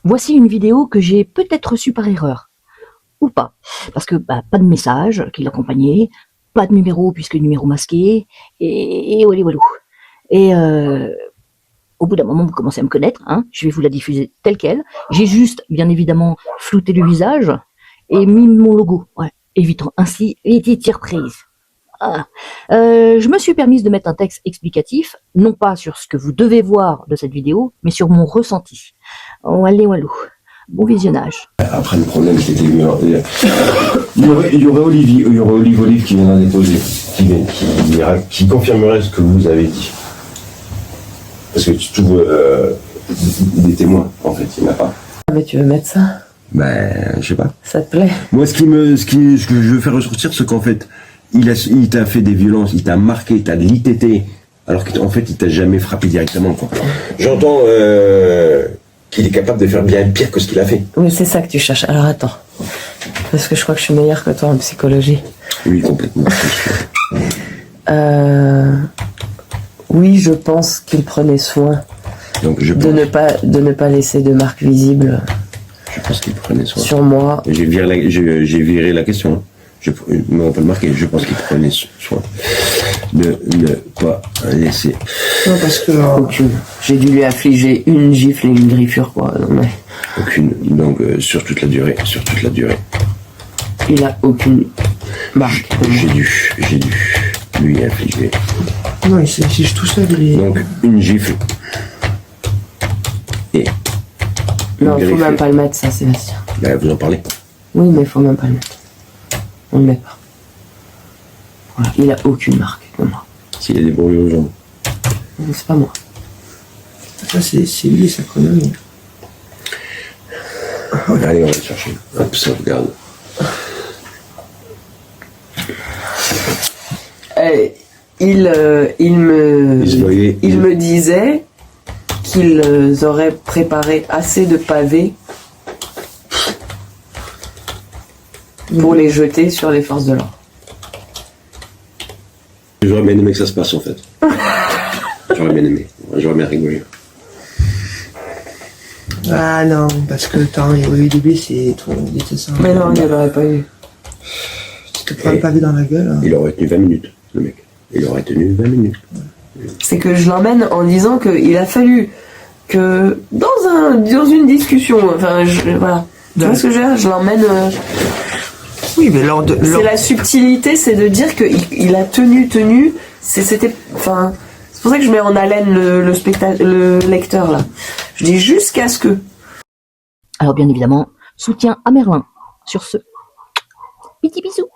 Voici une vidéo que j'ai peut-être reçue par erreur, ou pas, parce que pas de message qui l'accompagnait, pas de numéro puisque numéro masqué, et voilà, voilà. Et au bout d'un moment, vous commencez à me connaître, hein, je vais vous la diffuser telle quelle. J'ai juste, bien évidemment, flouté le visage et mis mon logo, ouais, évitant ainsi les surprises. Ah. Je me suis permise de mettre un texte explicatif, non pas sur ce que vous devez voir de cette vidéo, mais sur mon ressenti. Allez, walou. Bon visionnage. Après, le problème, c'était il y aurait Olive qui viendra déposer, qui confirmerait ce que vous avez dit. Parce que tu trouves des témoins, en fait, il n'y en a pas. Mais tu veux mettre ça? Ben, je sais pas. Ça te plaît? Moi, ce que je veux faire ressortir, c'est qu'en fait, il t'a fait des violences, il t'a marqué, il t'a litété, alors qu'en fait, il t'a jamais frappé directement, quoi. J'entends qu'il est capable de faire bien pire que ce qu'il a fait. Oui, c'est ça que tu cherches. Alors attends. Parce que je crois que je suis meilleure que toi en psychologie. Oui, complètement. Oui, je pense qu'il prenait soin Donc, de ne pas laisser de marque visible. Je pense qu'il prenait soin. Sur moi. J'ai viré la question. Mais on peut le marquer. Je pense qu'il prenait soin de ne pas laisser. Non, parce que j'ai dû lui infliger une gifle et une griffure, quoi. Non, mais... Aucune. Donc sur toute la durée. Il a aucune marque. J'ai dû lui infliger. Non, il s'affiche tout seul. Donc une gifle. Et. Non, il faut même pas le mettre, ça, Sébastien. Ben, vous en parlez. Oui, mais il faut même pas le mettre. On le met pas. Voilà, il a aucune marque de moi. S'il y a des brûlures aux jambes. C'est pas moi. Ça, c'est lui, sa connerie. Allez, on va le chercher. Hop, sauvegarde. Il me disait qu'ils auraient préparé assez de pavés pour les jeter sur les forces de l'ordre. J'aurais bien aimé que ça se passe, en fait. J'aurais bien aimé. J'aurais bien rigolé. Ah non, parce que attends, il y aurait eu des blessés, il était ça. Mais non, il n'y l'aurait pas eu. Tu te prends le pavé dans la gueule. Hein. Il aurait tenu 20 minutes, le mec. Il aurait tenu 20 minutes. C'est que je l'emmène en disant qu'il a fallu que dans une discussion, enfin voilà. Tu vois ce que je veux dire? Je l'emmène. Oui, mais c'est la subtilité, c'est de dire qu'il a tenu. C'était, enfin, c'est pour ça que je mets en haleine le lecteur là. Je dis jusqu'à ce que. Alors bien évidemment, soutien à Merlin. Sur ce, petit bisou.